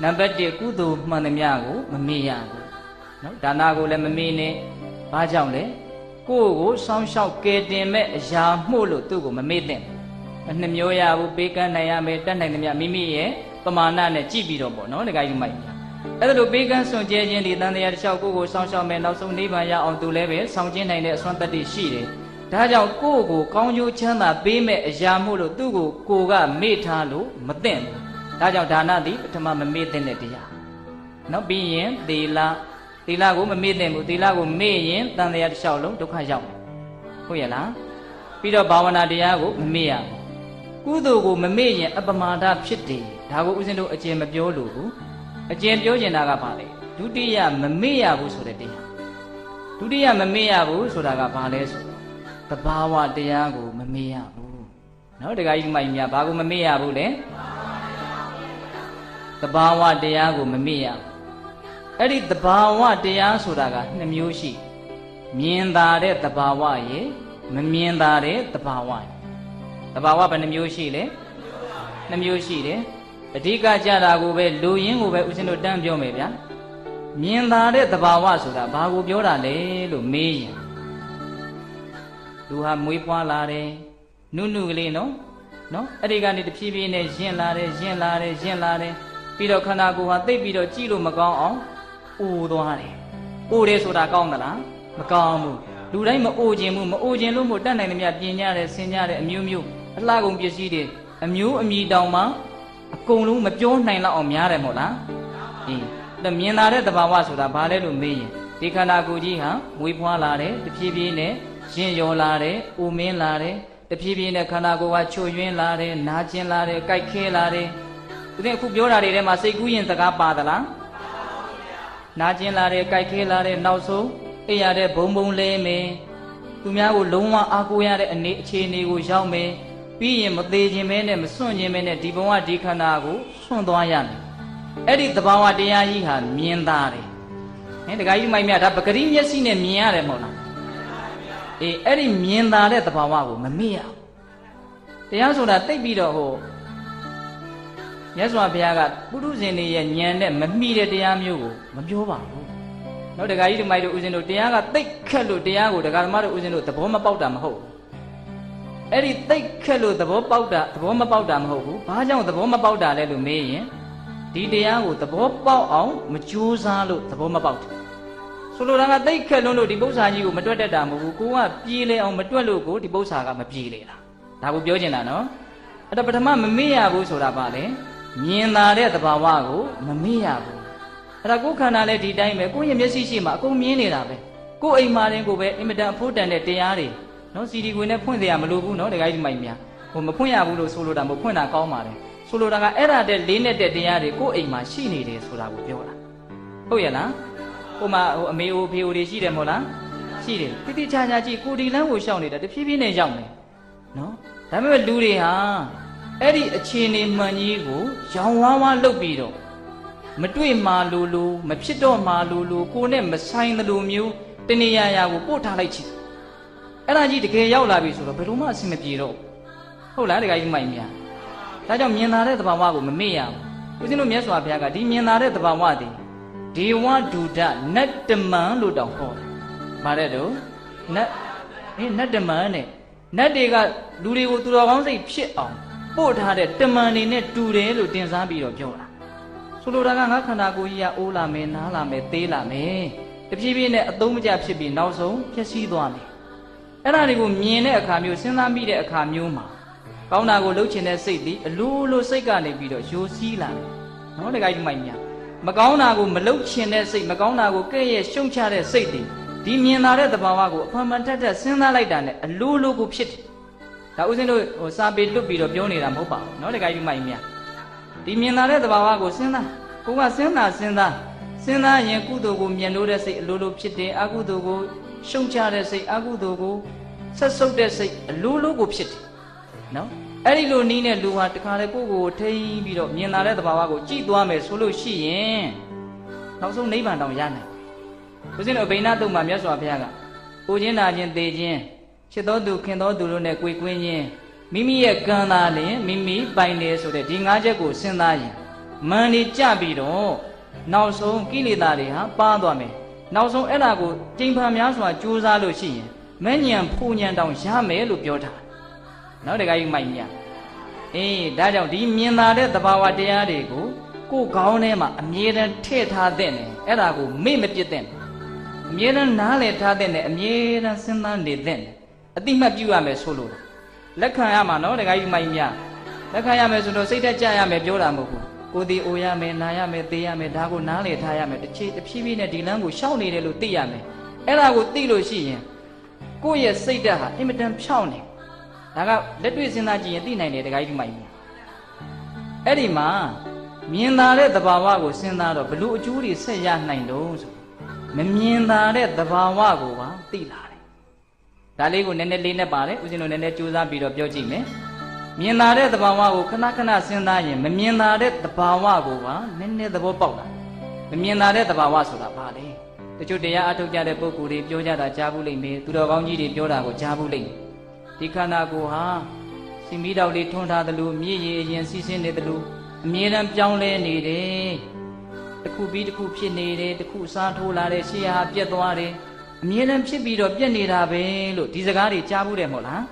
နံပါတ်1ကုသိုလ်မှန်သမျှကိုမမေ့ရဘူးနော်ဒါနကိုလည်းမမေ့နဲ့ဘာကြောင့်လဲကိုယ့်ကိုစောင်းရှောက်ကယ်တင်မဲ့အရာမှုလို့သူ့ကိုမမေ့သင့်ဘူးနှမျိုးရဘူးပေးကမ်းနိုင်ရမယ်တတ်နိုင်သမျှမိမိရဲ့ပမာဏနဲ့ကြည့်ပြီးတော့ပေါ့နော်တခါကြီးမိုက်အဲ့ဒါလိုပေးကမ်းစွန့်ကြဲခြင်းဒီတန်တရားတစ်လျှောက်ကိုယ့်ကိုစောင်းရှောက်မယ်နောက်ဆုံးနိဗ္ဗာန်ရအောင်သူလည်းပဲဆောင်ကျဉ်နိုင်တဲ့အစွမ်းတတ္တိရှိတယ်ဒါကြောင့်ကိုယ့်ကိုကောင်းကျိုးချမ်းသာပေးမဲ့အရာမှုလို့သူ့ကိုကမေ့ထားလို့မသင့်ဘူးဒါကြောင့်ဒါနသည်ပထမမမေ့သင့်တဲ့တရားနောက်ပြီးရင်သီလကိုမမေ့သင့်ဘူးသီလကိုမေ့ရင်တန်တရားတစ်လျှောက်လုံးဒုက္ခရောက်မယ်ဟုတ်ရဲ့လားပြီးတော့ဘာဝနာတရားကိုမမေ့ရဘူးကုသိုလ်ကိုမမေ့ရင်အပမာဒဖြစ်တယ်ဒါကိုဦးဇင်းတို့အကျဉ်းမပြောလို့ဘူးအကျဉ်းပြောချင်တာကဘာလဲဒုတိယမမေ့ရဘူးဆိုတဲ့တရားဒုတိယမမေ့ရဘူးဆိုတာကဘာလဲဆိုသဘာဝတရားကိုမမေ့ရဘူးနော်တခါကြီးမိုက်များဘာကိုမမေ့ရဘူးလဲသဘာဝတရားကိုမမေ့ရဘူးအဲ့ဒီသဘာဝတရားဆိုတာက2မျိုးရှိမြင်သာတဲ့သဘာဝရယ်မမြင်သာတဲ့သဘာဝရယ်သဘာဝဘယ်နှမျိုးရှိလဲ2မျိုးရှိတယ်အဓိကကြတာကိုပဲလူရင်းကိုပဲဦးဇင်းတို့တန်းပြောမယ်ဗျာမြင်သာတဲ့သဘာဝဆိုတာဘာကိုပြောတာလဲလို့မေးရင်လူဟာမွေးဖွားလာတယ်နုနုကလေးနော်အဲ့ဒီကနေတဖြည်းဖြည်းနဲ့ရင့်လာတယ်ပြီးတော့ခန္ဓာကိုယ်ဟာသိပ်ပြီးတော့ကြည့်လို့မကောင်းအောင်အိုသွားတယ်အိုတယ်ဆိုတာကောင်းသလားမကောင်းဘူးလူတိုင်းမအိုခြင်းဘူးမအိုခြင်းလို့မို့တတ်နိုင်သမျှပြင်ကြတယ်ဆင်ကြတယ်အမျိုးမျိုးအလှကုန်ပစ္စည်းတွေအမျိုးအမည်တောင်မှအကုန်လုံးမပြောနိုင်တော့အောင်များတယ်မို့လားဒါမြင်လာတဲ့သဘာဝဆိုတာဘာလဲလို့မေးရင်ဒီခန္ဓာကိုယ်ကြီးဟာမွေးဖွားလာတယ်တဖြည်းဖြည်းနဲ့ရင့်ရော်လာတယ်အိုမင်းလာတယ်တဖြည်းဖြည်းနဲ့ခန္ဓာကိုယ်ကချို့ယွင်းလာတယ်နာကျင်လာတယ်ကြိုက်ခဲလာတယ်ဦးဇင်းအခုပြောတာတွေထဲမှာစိတ်ကူးရင်စကားပါသလားနာကျင်လာတယ်ကြိုက်ခဲလာတယ်နောက်ဆုံးအိပ်ရတဲ့ဘုံဘုံလဲမယ်သူများကိုလုံးဝအားကိုးရတဲ့အခြေအနေကိုရောက်မယ်ပြီးရင်မသေးခြင်းပဲနဲ့မစွန့်ခြင်းပဲနဲ့ဒီဘဝဒီခန္ဓာကိုစွန့်သွားရမယ်အဲ့ဒီသဘာဝတရားကြီးဟာမြင်သာတယ်တခါကြီးမိုက်မြဒါပဂရိမျက်စိနဲ့မြင်ရတယ်မဟုတ်လားအဲ့ဒီမြင်သာတဲ့သဘာဝကိုမမေ့ရဘူးတရားဆိုတာသိပြီးတော့မြတ်စွာဘုရားကပုထုဇဉ်တွေရဲ့ဉာဏ်နဲ့မမိတဲ့တရားမျိုးကိုမပြောပါဘူးနောက်တခါကြီးဒီမိုက်တို့ဦးဇင်းတို့တရားကသိခက်လို့တရားကိုဒကာဓမ္မတို့ဦးဇင်းတို့သဘောမပေါက်တာမဟုတ်ဘူးအဲ့ဒီသိခက်လို့သဘောမပေါက်တာမဟုတ်ဘူးဘာကြောင့်သဘောမပေါက်တာလဲလို့မေးရင်ဒီတရားကိုသဘောပေါက်အောင်မကြိုးစားလို့သဘောမပေါက်ဘူးဆိုလိုတာကသိခက်လွန်းလို့ဒီပု္ပ္ပာကြီးကိုမတွက်တတ်တာမဟုတ်ဘူးကိုကပြေးလေအောင်မတွက်လို့ကိုဒီပု္ပ္ပာကမပြေးလေတာဒါကိုပြောချင်တာနော်အဲ့တော့ပထမမမေ့ရဘူးဆိုတာပါလေမြင်သာတဲ့သဘာဝကိုမမေ့ရဘူးအဲ့ဒါကိုယ်ခန္ဓာလည်းဒီတိုင်းပဲကိုယ့်ရဲ့မျက်စိရှိမှအကုန်မြင်နေတာပဲကိုယ်အိမ်မှာတင်ကိုပဲအင်မတန်အဖို့တန်တဲ့တရားတွေနော်စီဒီကိုနဲ့ဖွင့်တရားမလိုဘူးနော်တခါကြီးမိုက်များမဖွင့်ရဘူးလို့ဆိုလိုတာမဟုတ်ဖွင့်တာကောင်းပါတယ်ဆိုလိုတာကအဲ့ဒါတဲ့လေးနဲ့တဲ့တရားတွေကိုယ့်အိမ်မှာရှိနေတယ်ဆိုတာကိုပြောတာဟုတ်ရဲ့လားဟိုမှာအမေအိုဖေအိုတွေရှိတယ်မဟုတ်လားရှိတယ်တိတိကျကျကြည့်ကိုဒီလမ်းကိုရှောင်နေတာတဖြည်းဖြည်းနဲ့ရောက်နေနော်ဒါပေမဲ့လူတွေဟာအဲ့ဒီအခြေအနေမှန်ကြီးကိုရောင်ဝါးဝါးလုပ်ပြီးတော့မတွေ့မှလို့မဖြစ်တော့မှလို့ကိုနဲ့မဆိုင်သလိုမျိုးတဏှာရာကိုပို့ထားလိုက်ချင်အဲ့ဒါကြီးတကယ်ရောက်လာပြီဆိုတော့ဘယ်လိုမှအဆင်မပြေတော့ဟုတ်လားတကယ်ကြီးမိုက်များဒါကြောင့်မြင်သာတဲ့သဘာဝကိုမမေ့ရဘူးဦးဇင်းတို့မြတ်စွာဘုရားကဒီမြင်သာတဲ့သဘာဝသည်ဒေဝဒုဒနတ္တမံလို့တောင်ဟောတယ်။ဘာတဲ့တော့နတ်တမံနဲ့နတ်တွေကလူတွေကိုသူတော်ကောင်းစိတ်ဖြစ်အောင်ပို့ထားတဲ့တမန်တွေနဲ့တူတယ်လို့တင်စားပြီးတော့ပြောတာဆိုလိုတာကငါခန္ဓာကိုယ်ကြီးကအိုးလာမယ်နားလာမယ်သေးလာမယ်တဖြည်းဖြည်းနဲ့အသုံးမကျဖြစ်ပြီးနောက်ဆုံးပျက်စီးသွားမယ်အဲ့ဒါတွေကိုမြင်တဲ့အခါမျိုးစဉ်းစားမိတဲ့အခါမျိုးမှာကောင်းတာကိုလှုပ်ချင်တဲ့စိတ်သည်အလိုလိုစိတ်ကနေပြီးတော့ယိုစီးလာတယ်နော်တခါကြီးမိုက်များမကောင်းတာကိုမလှုပ်ချင်တဲ့စိတ်မကောင်းတာကိုကဲ့ရဲ့ရှုံချတဲ့စိတ်သည်ဒီမြင်လာတဲ့သဘာဝကိုအဖန်ဖန်ထက်ထက်စဉ်းစားလိုက်တာနဲ့အလိုလိုကိုဖြစ်တယ်ဒါဦးဇင်းတို့စာပေလွတ်ပြီးတော့ပြောနေတာမဟုတ်ပါဘူးနော်တခါကြီးမိုက်များဒီမြင်လာတဲ့သဘာဝကိုစဉ်းစားကိုကစဉ်းစားရင်ကုသိုလ်ကိုမြင်လို့တဲ့စိတ်အလိုလိုဖြစ်တယ်အကုသိုလ်ကိုရှုံချတဲ့စိတ်အကုသိုလ်ကိုဆက်ဆုပ်တဲ့စိတ်အလိုလိုကိုဖြစ်တယ်နော်အဲ့ဒီလိုနီးနဲ့လူဟာတခါလေကိုယ့်ကိုထိန်းပြီးတော့မြင်လာတဲ့သဘာဝကိုကြည့်သွားမယ်ဆိုလို့ရှိရင်နောက်ဆုံးနိဗ္ဗာန်တောင်ရနိုင်ဦးဇင်းတို့ဗိနာတုံမှာမြတ်စွာဘုရားကအိုခြင်းနာခြင်းသေခြင်းချစ်တော်သူခင်တော်သူတို့နဲ့ကြွေကွင်းခြင်းမိမိရဲ့ကံသာလင်မိမိပိုင်တယ်ဆိုတဲ့ဒီ၅ချက်ကိုစဉ်းစားရင် မန်နေကြပြီးတော့နောက်ဆုံးကိလေသာတွေဟာပါသွားမယ်နောက်ဆုံးအဲ့ဒါကိုကျင့်ဖန်များစွာကြိုးစားလို့ရှိရင်မဉ္ဇဉ်ဖူဉ္ဇဉ်တောင်ရမယ်လို့ပြောထားနော်တခါကြီးမိုက်မြအေးဒါကြောင့်ဒီမြင်သာတဲ့သဘာဝတရားတွေကိုကိုယ်ခေါင်းထဲမှာအမြဲတမ်းထည့်ထားတဲ့နဲ့အဲ့ဒါကိုမေ့မပြစ်တဲ့အမြဲတမ်းနားလည်ထားတဲ့နဲ့အမြဲတမ်းစဉ်းစားနေတဲ့နဲ့အတိမတ်ပြုရမယ်ဆိုလို့လက်ခံရမှာနော်တခါကြီးမိုက်မြလက်ခံရမယ်ဆိုတော့စိတ်သက်ကြရမယ်ပြောတာမဟုတ်ဘူးကိုယ်ဒီအိုရမယ်နာရမယ်သေရမယ်ဒါကိုနားလည်ထားရမယ်တစ်ဖြည်းဖြည်းနဲ့ဒီလမ်းကိုရှောက်နေတယ်လို့သိရမယ်အဲ့ဒါကိုသိလို့ရှိရင်ကိုယ့်ရဲ့စိတ်ဓာတ်ဟာအင်မတန်ဖြောင့်နေဒါကလက်တွေ့စဉ်းစားကြည့်ရင်သိနိုင်တယ်တခါကြီးမိုက်မြအဲ့ဒီမှာမြင်သာတဲ့သဘာဝကိုစဉ်းစားတော့ဘလို့အကျိုးတွေဆက်ရနိုင်တော့ဆိုမမြင်သာတဲ့သဘာဝကိုပါသိလာတယ်ဒါလေးကိုနည်းနည်းလေးနဲ့ပါတယ်ဦးဇင်းတို့နည်းနည်းကြိုးစားပြီးတော့ပြောကြည့်မယ်မြင်သာတဲ့သဘာဝကိုခဏခဏစဉ်းစားရင်မမြင်သာတဲ့သဘာဝကိုပါနည်းနည်းသဘောပေါက်လာမမြင်သာတဲ့သဘာဝဆိုတာဘာလဲတချို့တရားအထုတ်ကြတဲ့ပုဂ္ဂိုလ်တွေပြောကြတာကြားဘူးလိမ့်မယ်သူတော်ကောင်းကြီးတွေပြောတာကိုကြားဘူးလိမ့်မယ်ဒီခန္ဓာကိုယ်ဟာစီမီတောက်လေးထွန်းထားသလိုမြည်ရည်အရင်စီးဆင်းနေသလိုအမြဲတမ်းပြောင်းလဲနေတယ်တစ်ခုပြီးတစ်ခုဖြစ်နေတယ်တစ်ခုစားထိုးလာတယ်ရှေ့ဟာပြက်သွားတယ်အမြဲတမ်းဖြစ်ပြီးတော့ပြက်နေတာပဲလို့ဒီစကားတွေကြားဘူးတယ်မဟုတ်လား